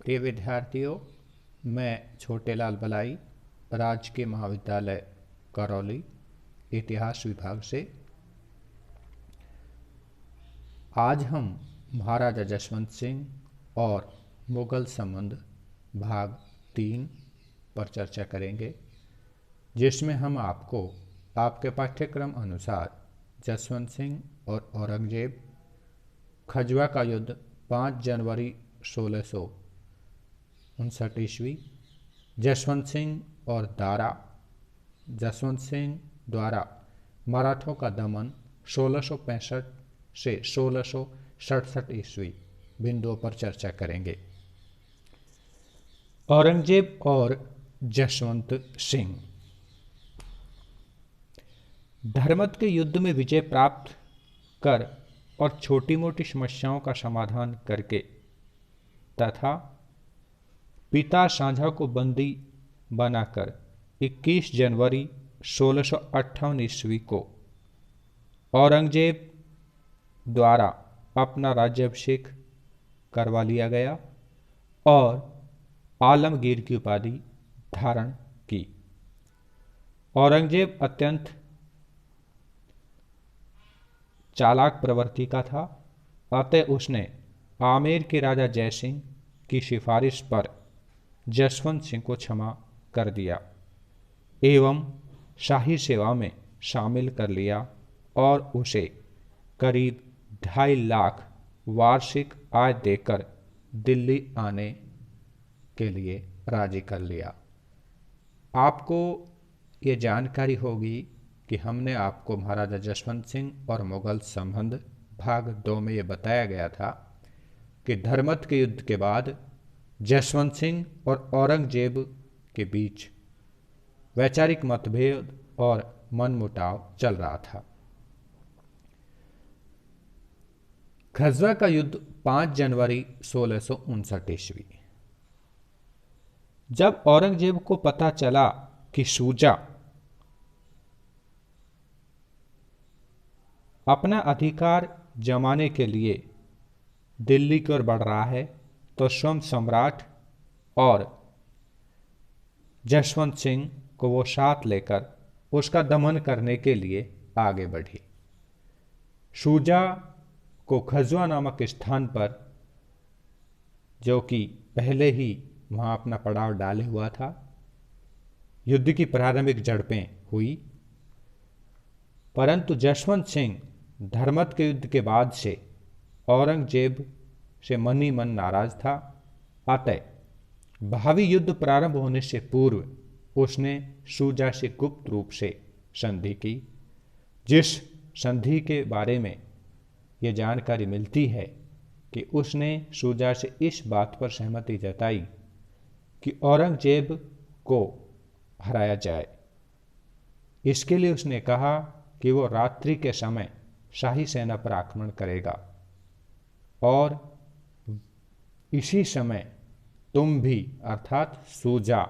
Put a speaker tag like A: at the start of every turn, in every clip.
A: प्रिय विद्यार्थियों, मैं छोटेलाल बलाई राजकीय महाविद्यालय करौली इतिहास विभाग से आज हम महाराजा जसवंत सिंह और मुगल संबंध भाग 3 पर चर्चा करेंगे, जिसमें हम आपको आपके पाठ्यक्रम अनुसार जसवंत सिंह और औरंगजेब, खजवा का युद्ध 5 जनवरी 1659 ईस्वी, जसवंत सिंह और दारा, जसवंत सिंह द्वारा मराठों का दमन 1665 से 1667 ईस्वी बिंदुओं पर चर्चा करेंगे। औरंगजेब और जसवंत सिंह। धर्मत के युद्ध में विजय प्राप्त कर और छोटी मोटी समस्याओं का समाधान करके तथा पिता साझा को बंदी बनाकर 21 जनवरी 1658 ईस्वी को औरंगजेब द्वारा अपना राज्याभिषेक करवा लिया गया और आलमगीर की उपाधि धारण की। औरंगजेब अत्यंत चालाक प्रवृत्ति का था, अतः उसने आमेर के राजा जयसिंह की सिफारिश पर जसवंत सिंह को क्षमा कर दिया एवं शाही सेवा में शामिल कर लिया और उसे करीब 2.5 लाख वार्षिक आय देकर दिल्ली आने के लिए राजी कर लिया। आपको ये जानकारी होगी कि हमने आपको महाराजा जसवंत सिंह और मुगल संबंध भाग 2 में ये बताया गया था कि धर्मत के युद्ध के बाद जसवंत सिंह और औरंगजेब के बीच वैचारिक मतभेद और मनमुटाव चल रहा था। खजवा का युद्ध 5 जनवरी 1659 ईस्वी। जब औरंगजेब को पता चला कि शुजा अपना अधिकार जमाने के लिए दिल्ली की ओर बढ़ रहा है, तो स्वयं सम्राट और जसवंत सिंह को वो साथ लेकर उसका दमन करने के लिए आगे बढ़ी। शुजा को खजवा नामक स्थान पर, जो कि पहले ही वहाँ अपना पड़ाव डाले हुआ था, युद्ध की प्रारंभिक झड़पें हुई, परंतु जसवंत सिंह धर्मत के युद्ध के बाद से औरंगजेब से मन ही मन नाराज था। अतः भावी युद्ध प्रारंभ होने से पूर्व उसने शुजा से गुप्त रूप से संधि की, जिस संधि के बारे में ये जानकारी मिलती है कि उसने शुजा से इस बात पर सहमति जताई कि औरंगजेब को हराया जाए। इसके लिए उसने कहा कि वो रात्रि के समय शाही सेना पर आक्रमण करेगा और इसी समय तुम भी अर्थात शुजा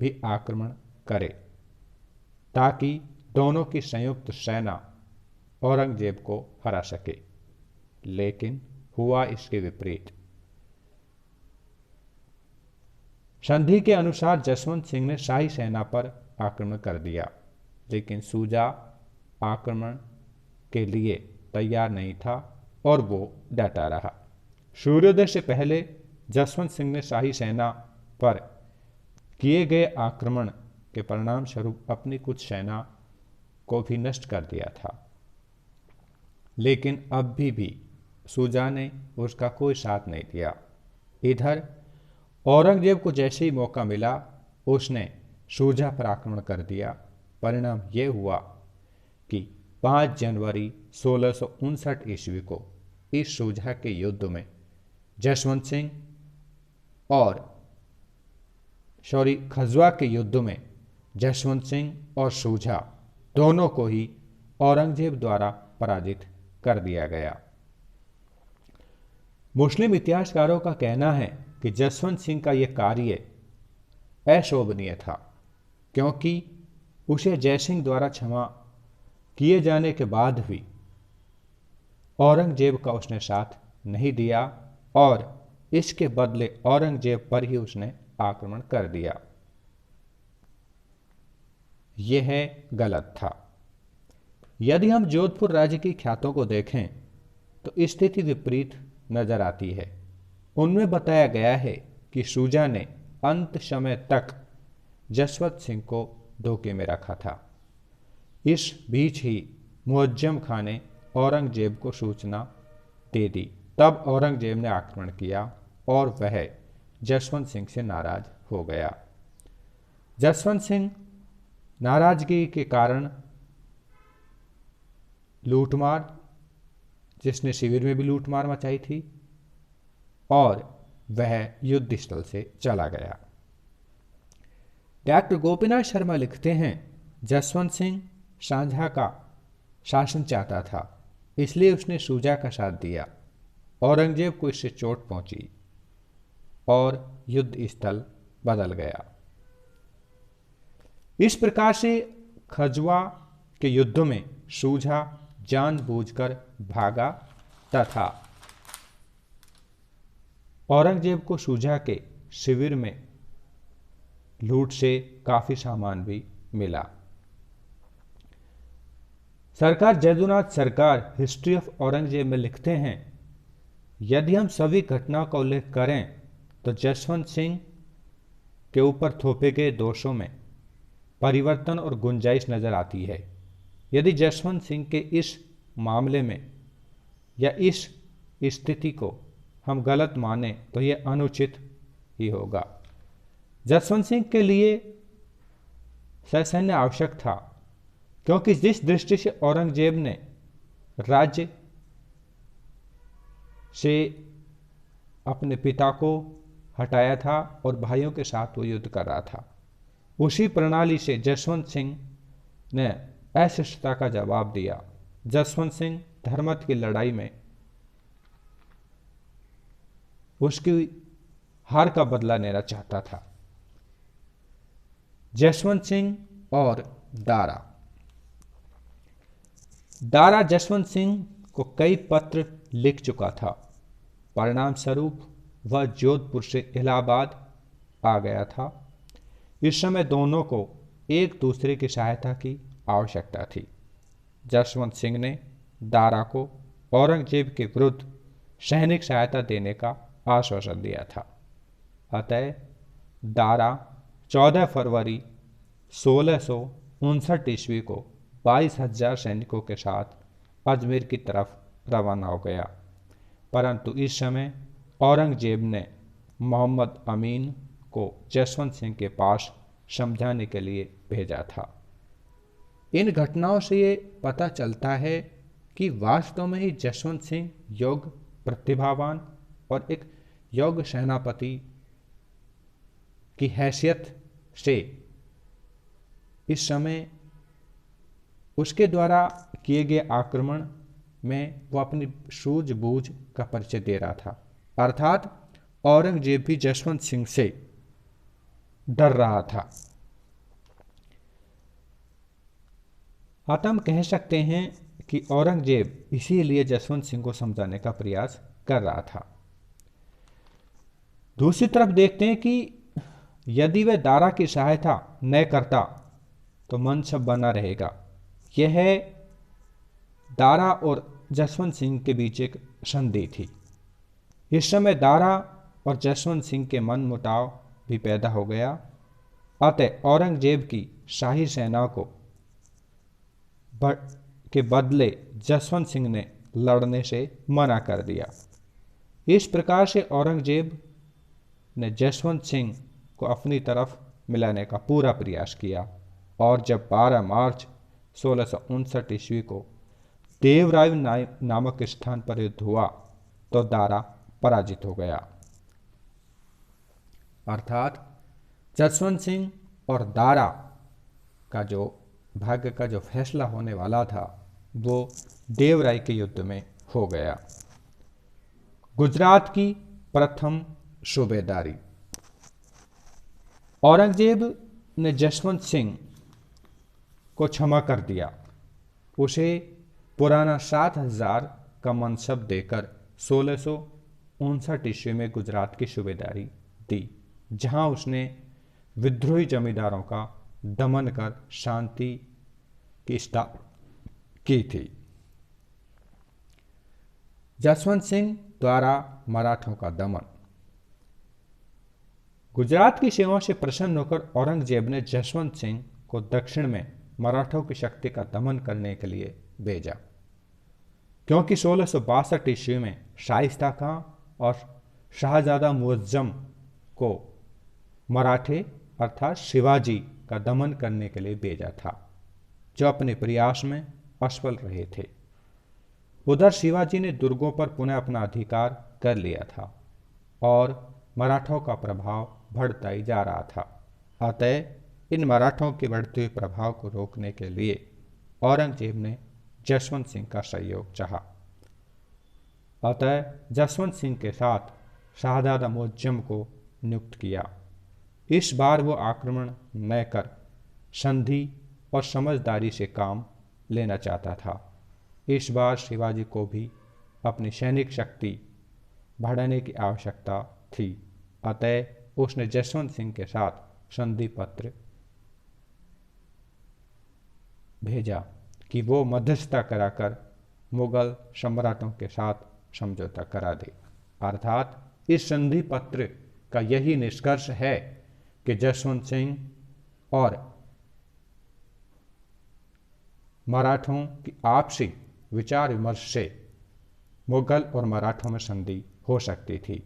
A: भी आक्रमण करे, ताकि दोनों की संयुक्त सेना औरंगजेब को हरा सके। लेकिन हुआ इसके विपरीत। संधि के अनुसार जसवंत सिंह ने शाही सेना पर आक्रमण कर दिया, लेकिन शुजा आक्रमण के लिए तैयार नहीं था और वो डटा रहा। सूर्योदय से पहले जसवंत सिंह ने शाही सेना पर किए गए आक्रमण के परिणाम स्वरूप अपनी कुछ सेना को भी नष्ट कर दिया था, लेकिन अब भी शुजा ने उसका कोई साथ नहीं दिया। इधर औरंगजेब को जैसे ही मौका मिला, उसने शुजा पर आक्रमण कर दिया। परिणाम यह हुआ कि 5 जनवरी 1659 ईस्वी को इस शुजा के युद्ध में जसवंत सिंह और खजवा के युद्ध में जसवंत सिंह और शुजा दोनों को ही औरंगजेब द्वारा पराजित कर दिया गया। मुस्लिम इतिहासकारों का कहना है कि जसवंत सिंह का यह कार्य अशोभनीय था, क्योंकि उसे जयसिंह द्वारा क्षमा किए जाने के बाद भी औरंगजेब का उसने साथ नहीं दिया और इसके बदले औरंगजेब पर ही उसने आक्रमण कर दिया। यह गलत था। यदि हम जोधपुर राज्य की ख्यातों को देखें तो स्थिति विपरीत नजर आती है। उनमें बताया गया है कि शुजा ने अंत समय तक जसवंत सिंह को धोखे में रखा था। इस बीच ही मुअज्जम खां ने औरंगजेब को सूचना दे दी। तब औरंगजेब ने आक्रमण किया और वह जसवंत सिंह से नाराज हो गया। जसवंत सिंह नाराजगी के कारण लूटमार, जिसने शिविर में भी लूटमार मचाई थी, और वह युद्ध स्थल से चला गया। डॉक्टर गोपीनाथ शर्मा लिखते हैं, जसवंत सिंह सांझा का शासन चाहता था, इसलिए उसने शुजा का साथ दिया। औरंगजेब को इससे चोट पहुंची और युद्ध स्थल बदल गया। इस प्रकार से खजवा के युद्ध में शुजा जानबूझकर भागा तथा औरंगजेब को शुजा के शिविर में लूट से काफी सामान भी मिला। सरकार जयदुनाथ सरकार हिस्ट्री ऑफ औरंगजेब में लिखते हैं, यदि हम सभी घटनाओं का उल्लेख करें तो जसवंत सिंह के ऊपर थोपे गए दोषों में परिवर्तन और गुंजाइश नजर आती है। यदि जसवंत सिंह के इस मामले में या इस स्थिति को हम गलत माने तो यह अनुचित ही होगा। जसवंत सिंह के लिए सैन्य आवश्यक था, क्योंकि जिस दृष्टि से औरंगजेब ने राज्य से अपने पिता को हटाया था और भाइयों के साथ वो युद्ध कर रहा था, उसी प्रणाली से जसवंत सिंह ने अशिष्टता का जवाब दिया। जसवंत सिंह धर्मत की लड़ाई में उसकी हार का बदला लेना चाहता था। जसवंत सिंह और दारा जसवंत सिंह को कई पत्र लिख चुका था। परिणाम स्वरूप वह जोधपुर से इलाहाबाद आ गया था। इस समय दोनों को एक दूसरे की सहायता की आवश्यकता थी। जसवंत सिंह ने दारा को औरंगजेब के विरुद्ध सैनिक सहायता देने का आश्वासन दिया था। अतः दारा 14 फरवरी 1659 ईस्वी को 22,000 सैनिकों के साथ अजमेर की तरफ रवाना हो गया। परंतु इस समय औरंगजेब ने मोहम्मद अमीन को जसवंत सिंह के पास समझाने के लिए भेजा था। इन घटनाओं से ये पता चलता है कि वास्तव में ही जसवंत सिंह योग्य, प्रतिभावान और एक योग्य सेनापति की हैसियत से इस समय उसके द्वारा किए गए आक्रमण में वो अपनी सूझबूझ का परिचय दे रहा था। अर्थात औरंगजेब भी जसवंत सिंह से डर रहा था। अतः हम कह सकते हैं कि औरंगजेब इसीलिए जसवंत सिंह को समझाने का प्रयास कर रहा था। दूसरी तरफ देखते हैं कि यदि वह दारा की सहायता न करता तो मन सब बना रहेगा। यह दारा और जसवंत सिंह के बीच एक संधि थी। इस समय दारा और जसवंत सिंह के मन मुटाव भी पैदा हो गया। अतः औरंगजेब की शाही सेना के बदले जसवंत सिंह ने लड़ने से मना कर दिया। इस प्रकार से औरंगजेब ने जसवंत सिंह को अपनी तरफ मिलाने का पूरा प्रयास किया और जब 12 मार्च 1659 ईस्वी को देवराय नामक स्थान पर युद्ध हुआ तो दारा पराजित हो गया। अर्थात जसवंत सिंह और दारा का जो भाग्य का जो फैसला होने वाला था वो देवराय के युद्ध में हो गया। गुजरात की प्रथम सूबेदारी। औरंगजेब ने जसवंत सिंह को क्षमा कर दिया। उसे पुराना 7,000 का मनसब देकर 1959 ईस्वी में गुजरात की सूबेदारी दी, जहां उसने विद्रोही जमींदारों का दमन कर शांति की स्थापना की थी। जसवंत सिंह द्वारा मराठों का दमन। गुजरात की सेवाओं से प्रसन्न होकर औरंगजेब ने जसवंत सिंह को दक्षिण में मराठों की शक्ति का दमन करने के लिए भेजा, क्योंकि 1662 ईस्वी में शाइस्ता खां और शाहजादा मुअज्जम को मराठे अर्थात शिवाजी का दमन करने के लिए भेजा था, जो अपने प्रयास में असफल रहे थे। उधर शिवाजी ने दुर्गों पर पुनः अपना अधिकार कर लिया था और मराठों का प्रभाव बढ़ता ही जा रहा था। अतः इन मराठों के बढ़ते हुए प्रभाव को रोकने के लिए औरंगजेब ने जसवंत सिंह का सहयोग चाहा। अतः जसवंत सिंह के साथ शाहजादा मुअज्जम को नियुक्त किया। इस बार वो आक्रमण न कर संधि और समझदारी से काम लेना चाहता था। इस बार शिवाजी को भी अपनी सैनिक शक्ति बढ़ाने की आवश्यकता थी। अतः उसने जसवंत सिंह के साथ संधि पत्र भेजा कि वो मध्यस्थता कराकर मुगल सम्राटों के साथ समझौता करा दे। अर्थात इस संधि पत्र का यही निष्कर्ष है कि जसवंत सिंह और मराठों की आपसी विचार विमर्श से मुगल और मराठों में संधि हो सकती थी।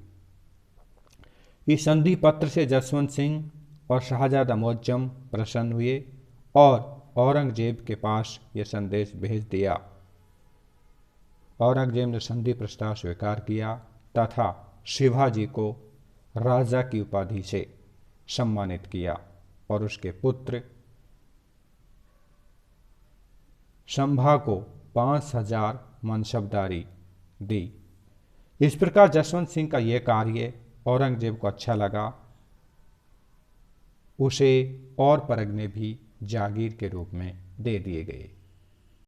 A: इस संधि पत्र से जसवंत सिंह और शाहजादा मुअज्जम प्रसन्न हुए और औरंगजेब के पास यह संदेश भेज दिया। औरंगजेब ने संधि प्रस्ताव स्वीकार किया तथा शिवाजी को राजा की उपाधि से सम्मानित किया और उसके पुत्र शंभा को 5000 मनसबदारी दी। इस प्रकार जसवंत सिंह का यह कार्य औरंगजेब को अच्छा लगा। उसे और परगने भी जागीर के रूप में दे दिए गए।